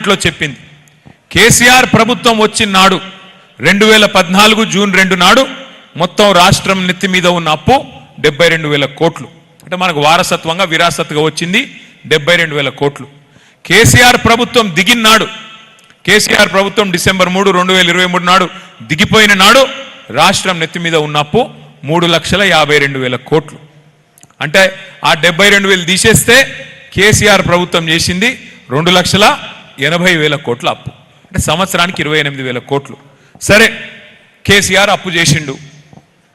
లో చెప్పింది కేసీఆర్ ప్రభుత్వం వచ్చిన నాడు 2014 జూన్ 2 నాడు మొత్తం రాష్ట్రం నెత్తి మీద ఉన్న అప్పు 72,000 కోట్లు. అంటే మనకు వారసత్వంగా విరాసత్తుగా వచ్చింది 72,000 కోట్లు. కేసీఆర్ ప్రభుత్వం దిగిన నాడు, కేసీఆర్ ప్రభుత్వం డిసెంబర్ 3, 2023 నాడు దిగిపోయిన నాడు రాష్ట్రం నెత్తి మీద ఉన్న అప్పు 3,52,000 కోట్లు. అంటే ఆ 72,000 తీసేస్తే కేసీఆర్ ప్రభుత్వం చేసింది 2,80,000 కోట్ల అప్పు. అంటే సంవత్సరానికి 28,000 కోట్లు. సరే, కేసీఆర్ అప్పు చేసిండు.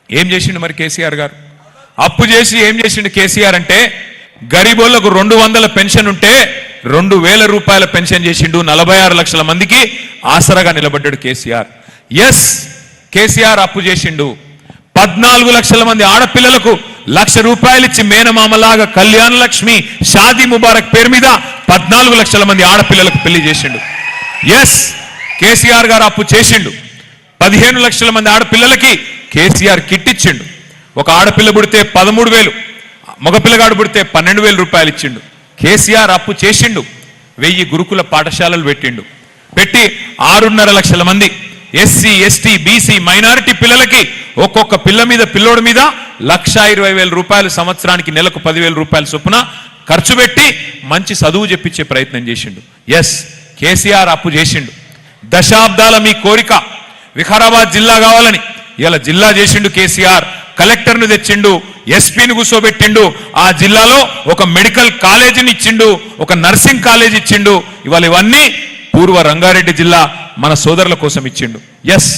ఏం చేసిండు మరి కేసీఆర్ గారు? అప్పు చేసి ఏం చేసిండు కేసీఆర్ అంటే, గరీబోళ్లకు 200 పెన్షన్ ఉంటే 2,000 రూపాయల పెన్షన్ చేసిండు. 46 లక్షల మందికి ఆసరాగా నిలబడ్డాడు కేసీఆర్. ఎస్, కేసీఆర్ అప్పు చేసిండు. 14 లక్షల మంది ఆడపిల్లలకు 1,00,000 రూపాయలు ఇచ్చి మేనమామలాగా కళ్యాణ లక్ష్మి షాదీ ముబారక్ పేరు మీద 14 లక్షల మంది ఆడపిల్లలకు పెళ్లి చేసిండు. ఎస్, కేసీఆర్ గారు అప్పు చేసిండు. 15 లక్షల మంది ఆడపిల్లలకి కేసీఆర్ కిట్ ఇచ్చిండు. ఒక ఆడపిల్ల పుడితే 13,000, మగపిల్లగాడు పుడితే 12,000 రూపాయలు ఇచ్చిండు. కేసీఆర్ అప్పు చేసిండు. 1000 గురుకుల పాఠశాలలు పెట్టి 6.5 లక్షల మంది ఎస్సీ, ఎస్టీ, బీసీ, మైనారిటీ పిల్లలకి ఒక్కొక్క పిల్లోడి మీద 1,20,000 రూపాయలు సంవత్సరానికి, నెలకు 10,000 రూపాయల చొప్పున ఖర్చు పెట్టి మంచి చదువు చెప్పించే ప్రయత్నం చేసిండు. ఎస్, కేసీఆర్ అప్పు చేసిండు. దశాబ్దాల మీ కోరిక వికారాబాద్ జిల్లా కావాలని ఇలా జిల్లా చేసిండు కేసీఆర్. కలెక్టర్ను తెచ్చిండు, ఎస్పీని కూర్చోబెట్టిండు. ఆ జిల్లాలో ఒక మెడికల్ కాలేజీని ఇచ్చిండు, ఒక నర్సింగ్ కాలేజ్ ఇచ్చిండు. ఇవాళ ఇవన్నీ పూర్వ రంగారెడ్డి జిల్లా మన సోదరుల కోసం ఇచ్చిండు. ఎస్,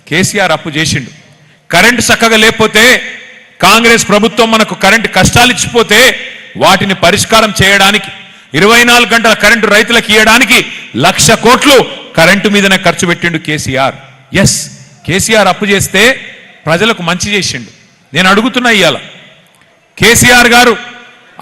కేసీఆర్ అప్పు చేసిండు. కరెంటు చక్కగా లేకపోతే, కాంగ్రెస్ ప్రభుత్వం మనకు కరెంటు కష్టాలు ఇచ్చిపోతే వాటిని పరిష్కారం చేయడానికి 24 గంటల కరెంటు రైతులకు ఇవ్వడానికి 1,00,000 కోట్లు కరెంటు మీదనే ఖర్చు పెట్టిండు కేసీఆర్. ఎస్, కేసీఆర్ అప్పు చేస్తే ప్రజలకు మంచి చేసిండు. నేను అడుగుతున్నా, ఇవాళ కేసీఆర్ గారు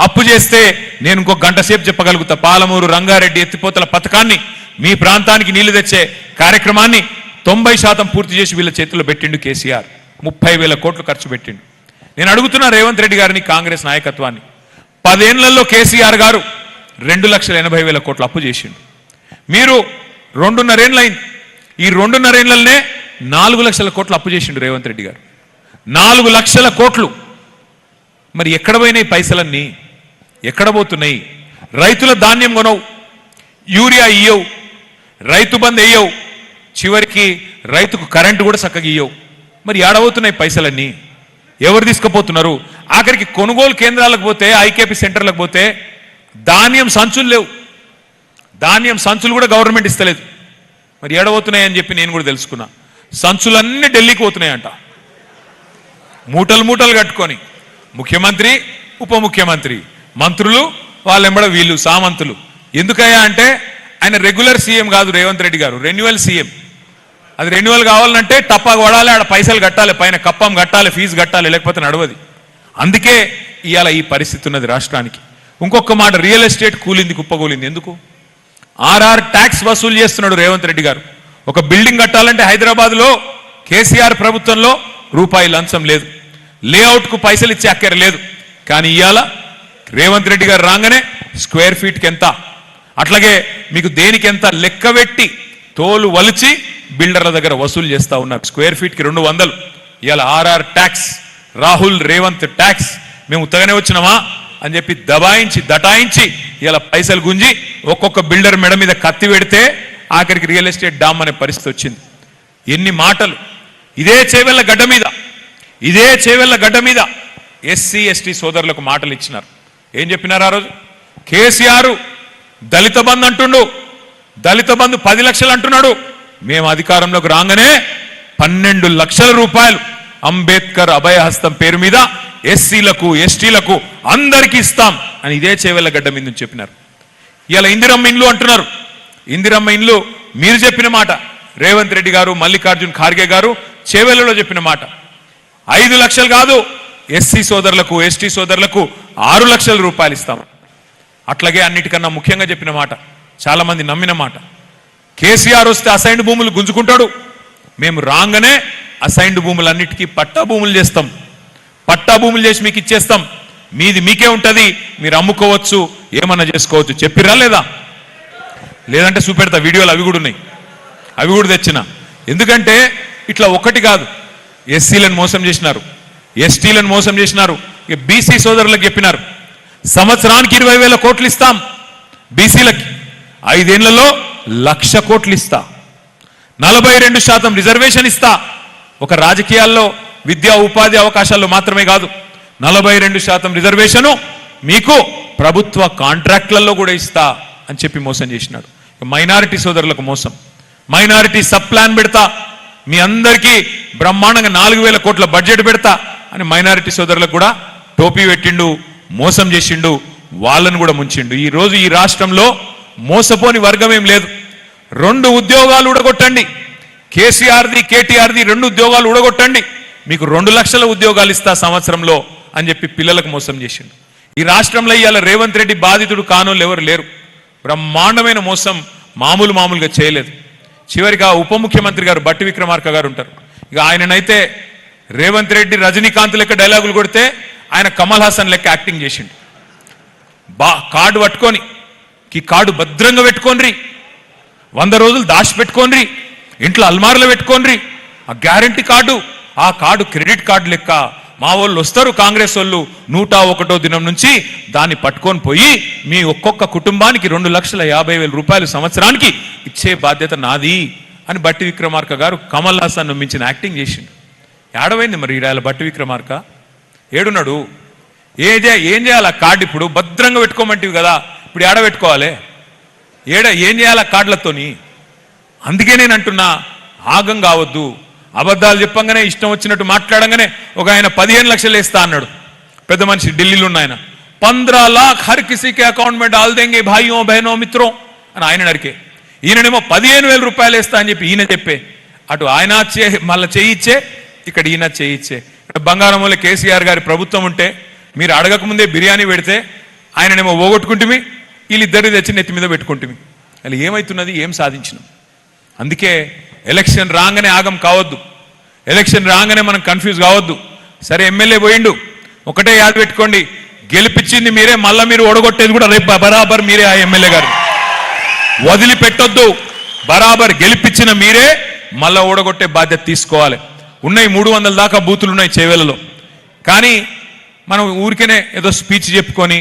అప్పు చేస్తే నేను ఇంకొక గంట సేపు చెప్పగలుగుతా. పాలమూరు రంగారెడ్డి ఎత్తిపోతల పథకాన్ని, మీ ప్రాంతానికి నీళ్లు తెచ్చే కార్యక్రమాన్ని 90% పూర్తి చేసి వీళ్ళ చేతుల్లో పెట్టిండు కేసీఆర్. 30,000 కోట్లు ఖర్చు పెట్టిండు. నేను అడుగుతున్నా రేవంత్ రెడ్డి గారిని, కాంగ్రెస్ నాయకత్వాన్ని, 10 ఏళ్లలో కేసీఆర్ గారు 2,80,000 కోట్లు అప్పు చేసిండు. మీరు 2.5 ఏళ్ళు అయింది. ఈ 2.5 ఏళ్లనే 4 లక్షల కోట్లు అప్పు చేసిండు రేవంత్ రెడ్డి గారు. 4 లక్షల కోట్లు. మరి ఎక్కడ పోయినాయి పైసలన్నీ? ఎక్కడ పోతున్నాయి? రైతుల ధాన్యం కొనవు, యూరియా ఇయ్యవు, రైతు బంధు వేయవు, చివరికి రైతుకు కరెంటు కూడా చక్కగా ఇయ్యవు. మరి ఏడబోతున్నాయి పైసలన్నీ? ఎవరు తీసుకుపోతున్నారు? ఆఖరికి కొనుగోలు కేంద్రాలకు పోతే, ఐకేపీ సెంటర్లకు పోతే ధాన్యం సంచులు లేవు. ధాన్యం సంచులు కూడా గవర్నమెంట్ ఇస్తలేదు. మరి ఏడబోతున్నాయని చెప్పి నేను కూడా తెలుసుకున్నా. సంచులన్నీ ఢిల్లీకి పోతున్నాయంట, మూటలు మూటలు కట్టుకొని. ముఖ్యమంత్రి, ఉప ముఖ్యమంత్రి, మంత్రులు, వాళ్ళెంబడ వీళ్ళు సామంతులు. ఎందుకయ్యా అంటే, ఆయన రెగ్యులర్ సీఎం కాదు రేవంత్ రెడ్డి గారు, రెన్యువల్ సీఎం. అది రెన్యువల్ కావాలంటే టప్పా కొడాలి, ఆడ పైసలు కట్టాలి, పైన కప్పం కట్టాలి, ఫీజు కట్టాలి, లేకపోతే నడవది. అందుకే ఇవాళ ఈ పరిస్థితి ఉన్నది రాష్ట్రానికి. ఇంకొక మాట, రియల్ ఎస్టేట్ కూలింది, కుప్పకూలింది. ఎందుకు? RR ట్యాక్స్ వసూలు చేస్తున్నాడు రేవంత్ రెడ్డి గారు. ఒక బిల్డింగ్ కట్టాలంటే హైదరాబాద్లో కేసీఆర్ ప్రభుత్వంలో రూపాయి లంచం లేదు, లేఅవుట్కు పైసలు ఇచ్చే అక్కర లేదు. కానీ ఇవాళ రేవంత్ రెడ్డి గారు రాగానే స్క్వేర్ ఫీట్కి ఎంత, అట్లాగే మీకు దేనికి ఎంత లెక్క పెట్టి తోలు వలిచి బిల్డర్ల దగ్గర వసూలు చేస్తూ ఉన్నారు. స్క్వేర్ ఫీట్కి 200. ఇవాళ RR tax, Rahul Revanth tax. మేము ఉత్తగానే వచ్చినామా అని చెప్పి దటాయించి ఇలా పైసలు గుంజి ఒక్కొక్క బిల్డర్ మెడ మీద కత్తి పెడితే ఆఖరికి రియల్ ఎస్టేట్ డామ్ అనే పరిస్థితి వచ్చింది. ఎన్ని మాటలు! ఇదే చేవెళ్ళ గడ్డ మీద ఎస్సీ, ఎస్టీ సోదరులకు మాటలు ఇచ్చినారు. ఏం చెప్పినారు ఆ రోజు? కేసీఆర్ దళిత బంధు అంటుండు, దళిత బంధు 10 లక్షలు అంటున్నాడు. మేము అధికారంలోకి రాగానే 12 లక్షల రూపాయలు అంబేద్కర్ అభయహస్తం పేరు మీద ఎస్సీలకు, ఎస్టీలకు అందరికీ ఇస్తాం అని ఇదే చేవెళ్ళ గడ్డ మీద నుంచి చెప్పినారు. ఇలా ఇందిరమ్మ ఇండ్లు అంటున్నారు. ఇందిరమ్మ ఇండ్లు మీరు చెప్పిన మాట, రేవంత్ రెడ్డి గారు, మల్లికార్జున్ ఖార్గే గారు చేవెళ్ళలో చెప్పిన మాట. 5 లక్షలు కాదు, ఎస్సీ సోదరులకు, ఎస్టీ సోదరులకు 6 లక్షల రూపాయలు ఇస్తాం. అట్లాగే అన్నిటికన్నా ముఖ్యంగా చెప్పిన మాట, చాలా మంది నమ్మిన మాట, కేసీఆర్ వస్తే అసైన్డ్ భూములు గుంజుకుంటాడు, మేము రాగానే అసైన్డ్ భూములన్నిటికీ పట్టా భూములు చేస్తాం, పట్టా భూములు చేసి మీకు ఇచ్చేస్తాం, మీది మీకే ఉంటుంది, మీరు అమ్ముకోవచ్చు, ఏమన్నా చేసుకోవచ్చు. చెప్పిరా లేదా? లేదంటే చూపెడతా, వీడియోలు అవి కూడా ఉన్నాయి, అవి కూడా తెచ్చిన. ఎందుకంటే ఇట్లా ఒకటి కాదు, ఎస్సీలను మోసం చేసినారు, ఎస్టీలను మోసం చేసినారు, బీసీ సోదరులకు చెప్పినారు సంవత్సరానికి 20,000 కోట్లు ఇస్తాం బీసీలకి, 5 ఏళ్లలో 1,00,000 కోట్లు ఇస్తా, 42% రిజర్వేషన్ ఇస్తా. ఒక రాజకీయాల్లో విద్యా ఉపాధి అవకాశాల్లో మాత్రమే కాదు, 42% రిజర్వేషను మీకు ప్రభుత్వ కాంట్రాక్ట్లలో కూడా ఇస్తా అని చెప్పి మోసం చేసినాడు. మైనారిటీ సోదరులకు మోసం, మైనారిటీ సబ్ ప్లాన్ పెడతా, మీ అందరికీ బ్రహ్మాండంగా 4,000 కోట్ల బడ్జెట్ పెడతా అని మైనారిటీ సోదరులకు కూడా టోపీ పెట్టిండు, మోసం చేసిండు, వాళ్ళను కూడా ముంచిండు. ఈ రోజు ఈ రాష్ట్రంలో మోసపోని వర్గం ఏం లేదు. 2 ఉద్యోగాలు ఊడగొట్టండి, కేసీఆర్ది కేటీఆర్ది 2 ఉద్యోగాలు ఊడగొట్టండి, మీకు 2 లక్షల ఉద్యోగాలు ఇస్తా సంవత్సరంలో అని చెప్పి పిల్లలకు మోసం చేసిండు. ఈ రాష్ట్రంలో ఇవాళ రేవంత్ రెడ్డి బాధితుడు కానోళ్ళు ఎవరు లేరు. బ్రహ్మాండమైన మోసం మామూలుగా చేయలేదు. చివరికి ఆ ఉప ముఖ్యమంత్రి గారు బట్టి విక్రమార్క గారు ఉంటారు, ఇక ఆయననైతే రేవంత్ రెడ్డి రజనీకాంత్ లెక్క డైలాగులు కొడితే ఆయన కమల్ హాసన్ లెక్క యాక్టింగ్ చేసిండు. కార్డు పట్టుకొని, ఈ కార్డు భద్రంగా పెట్టుకోండి, 100 రోజులు దాచిపెట్టుకోండి, ఇంట్లో అల్మార్లో పెట్టుకోండి, ఆ గ్యారంటీ కార్డు, ఆ కార్డు క్రెడిట్ కార్డు లెక్క మా వాళ్ళు వస్తారు కాంగ్రెస్ వాళ్ళు 101వ దినం నుంచి దాన్ని పట్టుకొని పోయి మీ ఒక్కొక్క కుటుంబానికి 2,50,000 రూపాయలు సంవత్సరానికి ఇచ్చే బాధ్యత నాది అని బట్టి విక్రమార్క గారు కమల్ హాసన్ మించిన యాక్టింగ్ చేసిండు. ఏడవైంది మరి ఈడ బట్టి విక్రమార్క ఏడున్నాడు? ఏం చేయాలి? ఆ కార్డు ఇప్పుడు భద్రంగా పెట్టుకోమంటివి కదా, ఇప్పుడు ఏడ పెట్టుకోవాలి? ఏం చేయాలి ఆ కార్డులతోని? అందుకే నేను అంటున్నా, ఆగం కావద్దు. అబద్ధాలు చెప్పంగానే ఇష్టం వచ్చినట్టు మాట్లాడంగానే ఒక ఆయన 15 లక్షలు వేస్తా అన్నాడు, పెద్ద మనిషి ఢిల్లీలో ఉన్న ఆయన. 15 लाख हर किसी के अकाउंट में डाल देंगे भाइयों बहनों मित्रों అని ఆయన నరికే. ఈయననేమో 15,000 రూపాయలు వేస్తా అని చెప్పి ఈయన చెప్పే, అటు ఆయన మళ్ళీ చేయిచ్చే, ఇక్కడ ఈయన చేయిచ్చే. బంగారం వల్ల కేసీఆర్ గారి ప్రభుత్వం ఉంటే మీరు అడగకముందే బిర్యానీ పెడితే ఆయననేమో పోగొట్టుకుంటుమి, వీళ్ళిద్దరు తెచ్చి నెత్తి మీద పెట్టుకుంటుమి. అలా ఏమవుతున్నది? ఏం సాధించినాం? అందుకే ఎలక్షన్ రాగానే ఆగం కావద్దు, ఎలక్షన్ రాగానే మనం కన్ఫ్యూజ్ కావద్దు. సరే ఎమ్మెల్యే పోయిండు, ఒకటే యాద పెట్టుకోండి, గెలిపించింది మీరే, మళ్ళీ మీరు ఓడగొట్టేది కూడా రేపు బరాబర్ మీరే. ఆ ఎమ్మెల్యే గారు వదిలిపెట్టొద్దు, బరాబర్ గెలిపించిన మీరే మళ్ళా ఓడగొట్టే బాధ్యత తీసుకోవాలి. ఉన్నాయి 300 దాకా బూతులు ఉన్నాయి చేవేలలో, కానీ మనం ఊరికేనే ఏదో స్పీచ్ చెప్పుకొని